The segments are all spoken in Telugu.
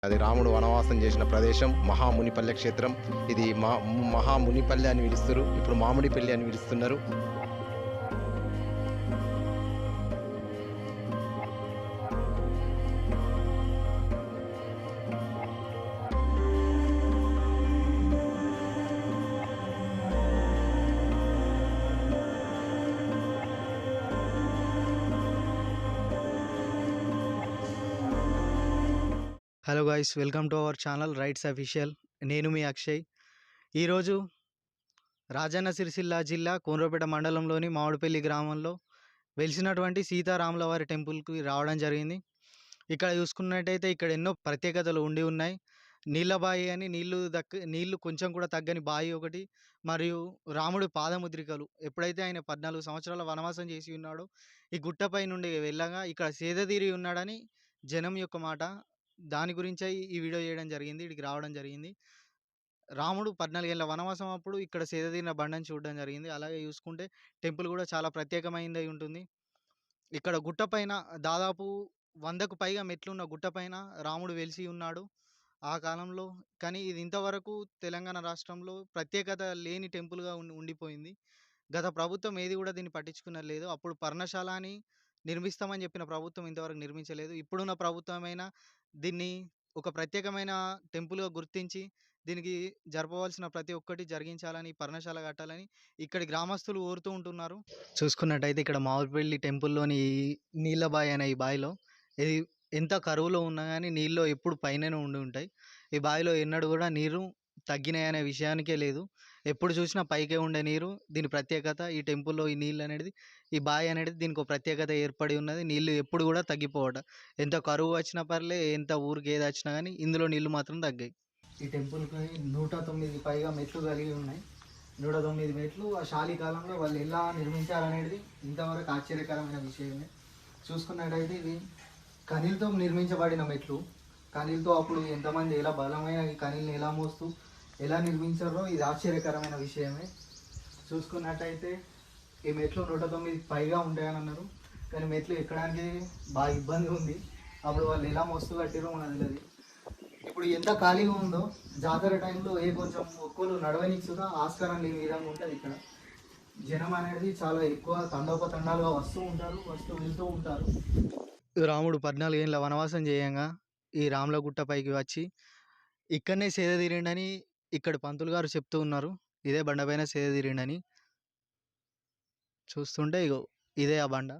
అది రాముడు వనవాసం చేసిన ప్రదేశం మహామునిపల్లె క్షేత్రం. ఇది మహామునిపల్లె అని పిలుస్తారు. ఇప్పుడు మామిడిపల్లి అని పిలుస్తున్నారు. Hello guys, welcome to our channel rights official. నేను మీ అక్షయ్. ఈరోజు రాజన్న సిరిసిల్ల జిల్లా కోనరాపేట మండలంలోని మామిడిపల్లి గ్రామంలో వెలిసినటువంటి సీతారాముల వారి టెంపుల్కి రావడం జరిగింది. ఇక్కడ చూసుకున్నట్టయితే ఇక్కడ ఎన్నో ప్రత్యేకతలు ఉండి ఉన్నాయి. నీళ్ళ బాయి అని నీళ్లు కొంచెం కూడా తగ్గని బాయి ఒకటి, మరియు రాముడి పాదముద్రికలు ఎప్పుడైతే ఆయన 14 సంవత్సరాల వనవాసం చేసి ఉన్నాడో ఈ గుట్టపై నుండి వెళ్ళగా ఇక్కడ సేదతీరి ఉన్నాడని జనం యొక్క మాట. దాని గురించే ఈ వీడియో చేయడం జరిగింది, ఇక్కడికి రావడం జరిగింది. రాముడు 14 ఏళ్ల వనవాసం అప్పుడు ఇక్కడ సేదతీరిన బండని చూడడం జరిగింది. అలాగే చూసుకుంటే టెంపుల్ కూడా చాలా ప్రత్యేకమైనదై ఉంటుంది. ఇక్కడ గుట్టపైన దాదాపు 100కు పైగా మెట్లున్న గుట్టపైన రాముడు వెలిసి ఉన్నాడు ఆ కాలంలో. కానీ ఇది ఇంతవరకు తెలంగాణ రాష్ట్రంలో ప్రత్యేకత లేని టెంపుల్‌గా ఉండిపోయింది. గత ప్రభుత్వం ఏది కూడా దీన్ని పట్టించుకున్నది లేదు. అప్పుడు పర్ణశాల అని నిర్మిస్తామని చెప్పిన ప్రభుత్వం ఇంతవరకు నిర్మించలేదు. ఇప్పుడున్న ప్రభుత్వమైనా దీన్ని ఒక ప్రత్యేకమైన టెంపుల్‌గా గుర్తించి దీనికి జరపవలసిన ప్రతి ఒక్కటి జరిగించాలని, పర్ణశాల కట్టాలని ఇక్కడి గ్రామస్తులు కోరుతూ ఉంటున్నారు. చూసుకున్నట్టయితే ఇక్కడ మామిడిపల్లి టెంపుల్‌లోని ఈ నీళ్ళ బాయి అనే ఈ బాయిలో ఇది ఎంత కరువులో ఉన్నా కానీ నీళ్ళు ఎప్పుడు పైననే ఉండి ఉంటాయి. ఈ బావిలో ఎన్నడూ కూడా నీరు తగ్గినాయి అనే విషయానికే లేదు. ఎప్పుడు చూసినా పైకే ఉండే నీరు దీని ప్రత్యేకత. ఈ టెంపుల్‌లో ఈ నీళ్ళు అనేది, ఈ బావి అనేది దీనికి ఒక ప్రత్యేకత ఏర్పడి ఉన్నది. నీళ్ళు ఎప్పుడు కూడా తగ్గిపోవట. ఎంత కరువు వచ్చినా పర్లే, ఎంత ఊరికి ఏది వచ్చినా కానీ ఇందులో నీళ్ళు మాత్రం తగ్గాయి. ఈ టెంపుల్‌కి 109 పైగా మెట్లు కలిగి ఉన్నాయి. 109 మెట్లు ఆ శాలి కాలంలో వాళ్ళు ఎలా నిర్మించారనేది ఇంతవరకు ఆశ్చర్యకరమైన విషయమే. చూసుకున్నట్టయితే ఇది కనీలతో నిర్మించబడిన మెట్లు. కనీలతో అప్పుడు ఎంతమంది ఎలా బలమైన ఈ కనీల్ని ఎలా మోస్తూ ఎలా నిర్మించారో ఇది ఆశ్చర్యకరమైన విషయమే. చూసుకున్నట్టయితే ఈ మెట్లు 109 పైగా ఉంటాయని అన్నారు. కానీ మెట్లు ఎక్కడానికి బాగా ఇబ్బంది ఉంది. అప్పుడు వాళ్ళు ఎలా మోస్తూ కట్టిరో మనకు తెలియదు. ఇప్పుడు ఎంత ఖాళీగా ఉందో జాతర టైంలో కొంచెం ఒక్కరు నడవనిచ్చుగా ఆస్కారం లేని విధంగా ఉంటుంది. ఇక్కడ జనం అనేది చాలా ఎక్కువ తండోపతండాలుగా వస్తూ వెళ్తూ ఉంటారు. రాముడు 14 ఏళ్ళ వనవాసం చేయంగా ఈ రాములగుట్ట పైకి వచ్చి ఇక్కడనే సేద తీరిండని ఇక్కడ పంతులు గారు చెప్తూ ఉన్నారు. ఇదే బండ పైన సేద తీరిండని. చూస్తుంటే ఇగో ఇదే ఆ బండ.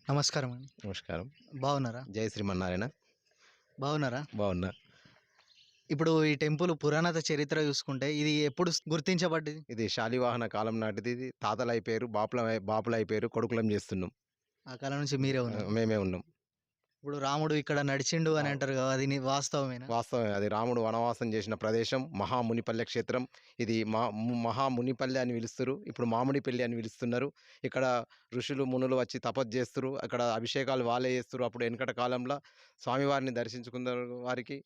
నమస్కారం అండి. నమస్కారం. బాగున్నారా? జై శ్రీమన్నారాయణ. బాగున్నారా? బాగున్నా. ఇప్పుడు ఈ టెంపుల్ పురాణత చరిత్ర చూసుకుంటే ఇది ఎప్పుడు గుర్తించబడ్డది? ఇది శాలివాహన కాలం నాటిది. ఇది తాతలు అయిపోయారు, బాపులు అయిపోయారు, కొడుకులం చేస్తున్నాం. ఆ కాలం నుంచి మీరే ఉన్నారు. మేమే ఉన్నాం. ఇప్పుడు రాముడు ఇక్కడ నడిచిండు అని అంటారు కదా, అది వాస్తవమేనా? వాస్తవమే. అది రాముడు వనవాసం చేసిన ప్రదేశం మహామునిపల్లె క్షేత్రం. ఇది మహామునిపల్లె అని పిలుస్తారు. ఇప్పుడు మామిడిపల్లి అని పిలుస్తున్నారు. ఇక్కడ ఋషులు మునులు వచ్చి తపస్సు చేస్తారు. అక్కడ అభిషేకాలు వాళ్ళే చేస్తారు. అప్పుడు వెనకటి కాలంలో స్వామివారిని దర్శించుకున్న వారికి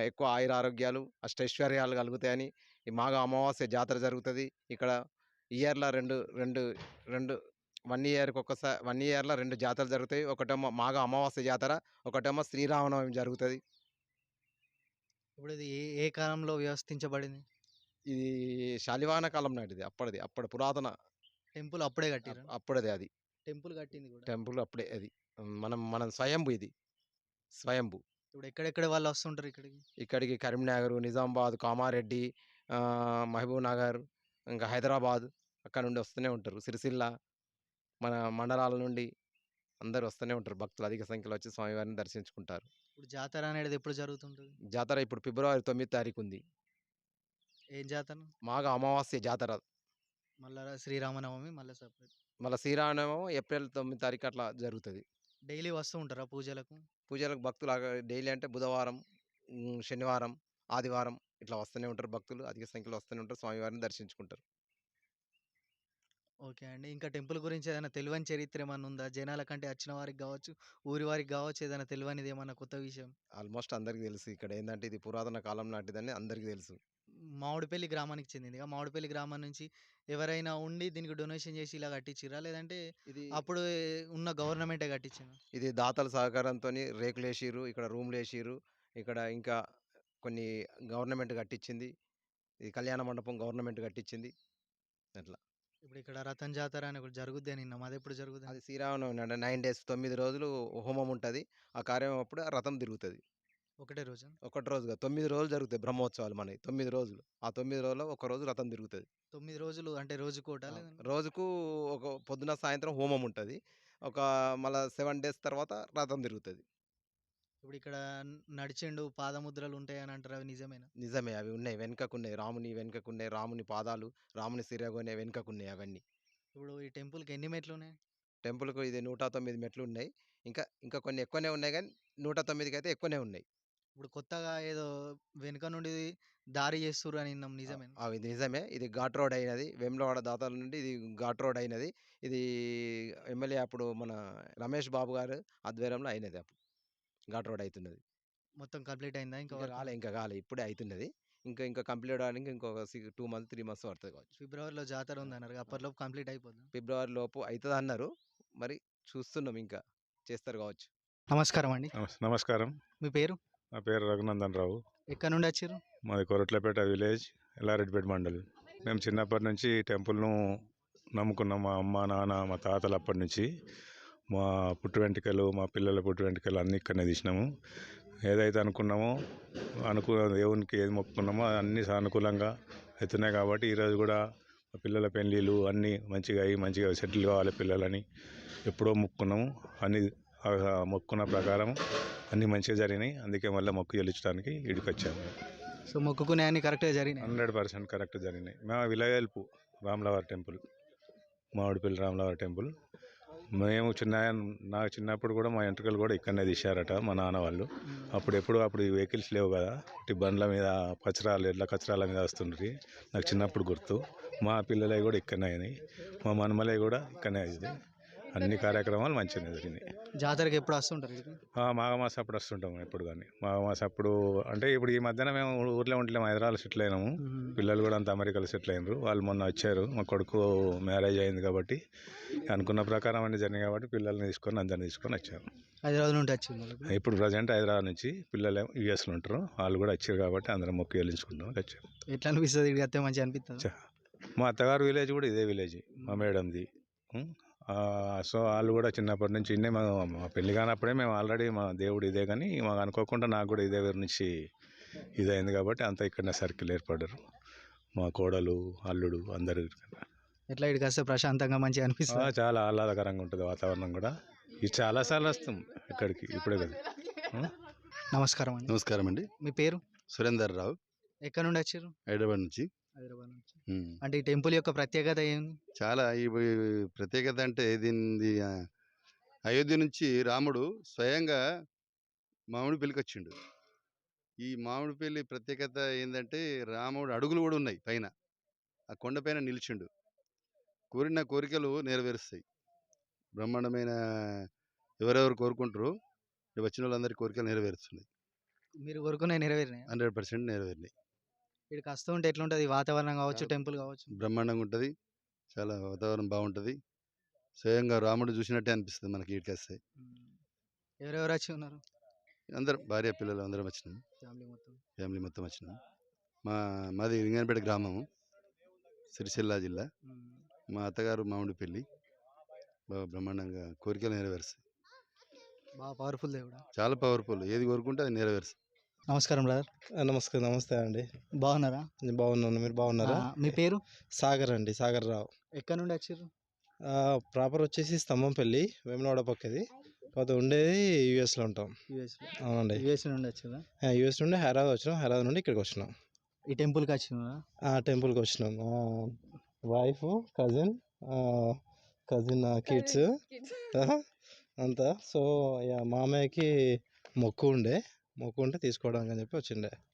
ఎక్కువ ఆయురారోగ్యాలు, అష్టైశ్వర్యాలు కలుగుతాయని ఈ మాఘ అమావాస్య జాతర జరుగుతుంది. ఇక్కడ ఇయర్‌లో రెండు రెండు రెండు 1 ఇయర్‌కి 1 ఇయర్‌లో 2 జాతరలు జరుగుతాయి. ఒకటేమో మాఘ అమావాస్య జాతర, ఒకటేమో శ్రీరామనవమి జరుగుతది. ఇప్పుడు ఇది ఏ ఏ కాలంలో వ్యవస్థించబడింది? ఇది శాలివాహన కాలం నాటిది. అప్పటి పురాతన టెంపుల్ అప్పుడే కట్టిరా? అప్పుడదే అది. టెంపుల్ కట్టింది కూడా. టెంపుల్ అప్పుడే అది. మనం స్వయంభూ ఇది. స్వయంభూ. ఇప్పుడు ఎక్కడెక్కడ వాళ్ళు వస్తుంటారు ఇక్కడికి? ఇక్కడికి కరీంనగర్, నిజామాబాద్, కామారెడ్డి, మహబూబ్‌నగర్, ఇంకా హైదరాబాద్ అక్కడ నుండి వస్తూనే ఉంటారు. సిరిసిల్ల, మన మండలాల నుండి అందరూ వస్తూనే ఉంటారు. భక్తులు అధిక సంఖ్యలో వచ్చి స్వామివారిని దర్శించుకుంటారు. ఇప్పుడు జాతర అనేది ఎప్పుడు జరుగుతుంటది? జాతర ఇప్పుడు ఫిబ్రవరి 9 తారీఖు ఉంది. ఏం జాతర? మాఘ అమావాస్య జాతర. మళ్ళా శ్రీరామనవమి మళ్ళా సెపరేట్. మళ్ళా శ్రీరామనవమి ఏప్రిల్ 9 తారీఖు అట్లా జరుగుతది. డైలీ వస్తూ ఉంటారా పూజలకు? పూజలకు భక్తులు డైలీ అంటే బుధవారం, శనివారం, ఆదివారం ఇట్లా వస్తూనే ఉంటారు భక్తులు. అధిక సంఖ్యలో వస్తూనే ఉంటారు. స్వామివారిని దర్శించుకుంటారు. ఓకే అండి. ఇంకా టెంపుల్ గురించి ఏదైనా తెలియని చరిత్ర ఏమన్నా ఉందా? జనాల కంటే వచ్చిన వారికి గావచ్చు, ఊరి వారికి గావచ్చు, ఏదైనా తెలియనిది ఏమన్నా కొత్త విషయం? ఆల్మోస్ట్ అందరికీ తెలుసు. ఇక్కడ ఏందంటే ఇది పురాతన కాలం నాటిదని అందరికీ తెలుసు. మామిడిపల్లి గ్రామానికి చెందిందిగా. మామిడిపల్లి గ్రామం నుంచి ఎవరైనా ఉండి దీనికి డొనేషన్ చేసి ఇలా కట్టించిర్రా? లేదంటే ఇది అప్పుడు ఉన్న గవర్నమెంటే కట్టించిందా? ఇది దాతల సహకారంతోని రేకులేసిర్రు. ఇక్కడ రూమ్‌లేసిర్రు. ఇక్కడ ఇంకా కొన్ని గవర్నమెంట్ కట్టించింది. ఈ కళ్యాణ మండపం గవర్నమెంట్ కట్టించింది. అట్లా. ఇప్పుడు ఇక్కడ రథం జాతర అని ఒకటి జరుగుద్ది అని విన్నాం. అదెప్పుడు జరుగుతుంది? అది శ్రీరామనవమి అంటే 9 డేస్ 9 రోజులు హోమం ఉంటది. ఆ కార్యక్రమం అప్పుడు ఆ రథం తిరుగుతది. ఒకటే రోజా? ఒకటి రోజు కాదు 9 రోజులు జరుగుతాయి బ్రహ్మోత్సవాలు మనయి. 9 రోజులు. ఆ 9 రోజుల్లో ఒక రోజు రథం తిరుగుతది. 9 రోజులు అంటే రోజుకోటా? ఆ! లేదంటే రోజుకు ఒక పొద్దున, సాయంత్రం హోమం ఉంటది. ఒక మళ్ళా 7 డేస్ తర్వాత రథం తిరుగుతది. ఇప్పుడు ఇక్కడ నడిచిండు పాదముద్రలు ఉంటాయని అంటారు. అవి నిజమేనా? నిజమే అవి ఉన్నాయి. వెనకకున్నాయి. రాముని వెనకకున్నాయి. రాముని పాదాలు, రాముని సిరగోనె వెనకకున్నాయి అవన్నీ. ఇప్పుడు ఈ టెంపుల్‌కి ఎన్ని మెట్లున్నాయి? టెంపుల్‌కు ఇది 109 మెట్లున్నాయి. ఇంకా కొన్ని ఎక్కువనే ఉన్నాయి గానీ 109కైతే ఎక్కువనే ఉన్నాయి. ఇప్పుడు కొత్తగా ఏదో వెనుక నుండి దారి చేస్తుర్రు అని విన్నాం. నిజమేనా? అవి నిజమే. ఇది ఘాట్ రోడ్ అయినది. వేములవాడ దాతల నుండి ఇది ఘాట్ రోడ్ అయినది. ఇది ఎమ్మెల్యే అప్పుడు మన రమేష్ బాబు గారు ఆధ్వర్యంలో అయినది అప్పుడు. ఘాట్ రోడ్ అయితున్నది. మొత్తం కంప్లీట్ అయిందా? ఇంకా వర్క్ ఇంకా కాలే. ఇప్పుడే అయితున్నది. ఇంకా కంప్లీట్ అవ్వడానికి ఇంకొక 2 మంత్స్, 3 మంత్స్ పడతది కావచ్చు. ఫిబ్రవరిలో జాతర ఆ! ఉందన్నారు. ఆ! అప్పటిలోపు కంప్లీట్ అయిపోద్దా? ఫిబ్రవరి లోపు అయితదన్నారు. మరి చూస్తున్నాం ఇంకా. చేస్తారు కావచ్చు. నమస్కారం అండి. నమస్కారం. మీ పేరు? నా పేరు రఘునందన్ రావు. ఎక్కడి నుండి వచ్చిర్రు? మాది కొరట్లపేట విలేజ్, ఎల్లారెడ్డిపేట మండల్. మేము చిన్నప్పటి నుంచి టెంపుల్ను నమ్ముకున్నాం. మా అమ్మ, నాన్న, మా తాతలు అప్పటి నుంచి. మా పుట్టు వెంట్రుకలు, మా పిల్లల పుట్టు వెంట్రుకలు అన్నీ ఇక్కడనే తీసినాము. ఏదైతే అనుకున్నామో దేవునికి ఏది మొక్కుకున్నామో అన్నీ సానుకూలంగా అవుతున్నాయి కాబట్టి ఈరోజు కూడా మా పిల్లల పెళ్ళిళ్ళు అన్నీ మంచిగా అయ్యి మంచిగా సెటిల్ కావాలి పిల్లలని ఎప్పుడో మొక్కుకున్నాము. అన్నీ మొక్కున్న ప్రకారం అన్నీ మంచిగా జరిగినాయి. అందుకే మళ్ళీ మొక్కు చెల్లించడానికి ఈడికి వచ్చాము. సో మొక్కుకునే అన్ని కరెక్ట్‌గా జరిగినాయి. 100% కరెక్ట్ జరిగినాయి. మా విలేజ్ హెల్ప్ రాములవారి టెంపుల్, మామిడిపల్లి రాములవారి టెంపుల్. మేము నాకు చిన్నప్పుడు కూడా మా వెంట్రుకలు కూడా ఇక్కడనే తీశారట మా నాన్న వాళ్ళు. అప్పుడు ఈ వెహికల్స్ లేవు కదా, బండ్ల మీద ఎడ్ల కచరాల మీద వస్తుండ్రి. నాకు చిన్నప్పుడు గుర్తు. మా పిల్లలవి కూడా ఇక్కడనే అయినాయి. మా మనమలవి కూడా ఇక్కడనే అయింది. అన్ని కార్యక్రమాలు మంచిగానే జరిగినాయి. జాతరకి ఎప్పుడు వస్తుంటారు ఇక్కడికి? మాఘమాసం అప్పుడు వస్తుంటాము ఎప్పుడు కానీ. మాఘమాసం అప్పుడు అంటే ఇప్పుడు ఈ మధ్యన మేము ఊర్లో ఉంటలేము, హైదరాబాద్లో సెటిల్ అయినాము. పిల్లలు కూడా అంతా అమెరికాలో సెటిల్ అయినారు. వాళ్ళు మొన్న వచ్చారు. మా కొడుకు మ్యారేజ్ అయింది కాబట్టి అనుకున్న ప్రకారం అన్నీ జరిగినాయి కాబట్టి పిల్లల్ని అందరిని తీసుకొని వచ్చారు. హైదరాబాద్ నుండి వచ్చింది. ఇప్పుడు ప్రజెంట్ హైదరాబాద్ నుంచి పిల్లలు యూఎస్లో ఉంటారు. వాళ్ళు కూడా వచ్చారు కాబట్టి అందరం మొక్కు చెల్లించుకుంటాం వచ్చారు. ఎట్లా అనిపిస్తుంది? ఇక్కడికి వస్తే మంచిగా అనిపిస్తుంది. మా అత్తగారు విలేజ్ కూడా ఇదే విలేజ్, మా మేడంది. సో వాళ్ళు కూడా చిన్నప్పటి నుంచి మా పెళ్లి కానప్పుడే మేము ఆల్రెడీ మా దేవుడు ఇదే, కానీ మాకు అనుకోకుండా నాకు కూడా ఇదే ఊరి నుంచి ఇదైంది కాబట్టి అంతా ఇక్కడనే సర్కిల్ ఏర్పడ్డారు. మా కోడలు, అల్లుడు అందరూ. ఎట్లా ఇక్కడికి వస్తే ప్రశాంతంగా మంచిగా అనిపిస్తుంది? చాలా ఆహ్లాదకరంగా ఉంటుంది వాతావరణం కూడా. ఇది చాలాసార్లు వస్తాం ఇక్కడికి, ఇప్పుడే కదా. నమస్కారం అండి. నమస్కారం అండి. మీ పేరు? సురేందర్ రావు, ఎక్కడ నుండి వచ్చారు? హైదరాబాద్ నుంచి. హైదరాబాద్ నుంచి. ఉమ్. అంటే ఈ టెంపుల్ యొక్క ప్రత్యేకత ఏంది? చాలా ఈ ప్రత్యేకత అంటే దీనిది అయోధ్య నుంచి రాముడు స్వయంగా మామిడిపల్లికి వచ్చిండు. ఈ మామిడిపల్లి ప్రత్యేకత ఏంటంటే రాముడు అడుగులు కూడా ఉన్నాయి పైన, ఆ కొండపైన నిలిచిండు. కోరిన కోరికలు నెరవేరుస్తాయి. బ్రహ్మాండమైన ఎవరెవరు కోరుకుంటారో వచ్చిన వాళ్ళందరి కోరికలు నెరవేరుస్తున్నాయి. మీరు కోరుకునే నెరవేరినాయి? 100% నెరవేరినాయి. ఇక్కడికి వస్తూ ఉంటే ఎట్లుంటుంది? వాతావరణం కావచ్చు, టెంపుల్ కావచ్చు? బ్రహ్మాండంగా ఉంటుంది. చాలా వాతావరణం బాగుంటుంది. స్వయంగా రాముడు చూసినట్టే అనిపిస్తుంది మనకి ఇక్కడికి వస్తే. ఎవరెవరు వచ్చి ఉన్నారు? అందరం భార్య పిల్లలు అందరం వచ్చినాం. ఫ్యామిలీ మొత్తం వచ్చినాం. మాది లింగనపేట గ్రామము, సిరిసిల్ల జిల్లా. మా అత్తగారు మామిడిపల్లి. బాగా బ్రహ్మాండంగా కోరికలు నెరవేరుస్తాయి. బాగా పవర్ఫుల్ దేవుడా? చాలా పవర్ఫుల్. ఏది కోరుకుంటే అది నెరవేరుస్తాయి. నమస్కారం బ్రదర్. నమస్తే అండి. బాగున్నారా? నేను బాగున్నాను. మీరు బాగున్నారా? మీ పేరు? సాగర్ అండి, సాగర్ రావు. ఎక్కడ నుండి వచ్చారు? ప్రాపర్ వచ్చేసి స్తంభంపల్లి, వేములవాడ పక్కది. కాకపోతే ఉండేది యూఎస్లో ఉంటాం. అవునండి. యూఎస్ నుండి వచ్చారా? యూఎస్ నుండి హైదరాబాద్ వచ్చినాం. హైదరాబాద్ నుండి ఇక్కడికి వచ్చినాం. ఈ టెంపుల్కి వచ్చినా? టెంపుల్కి వచ్చినాం. వైఫ్, కజిన్ కిడ్స్ అంతా. సో మామయ్యకి మొక్కు ఉంటే తీసుకోవడానికి అని చెప్పి వచ్చిండే.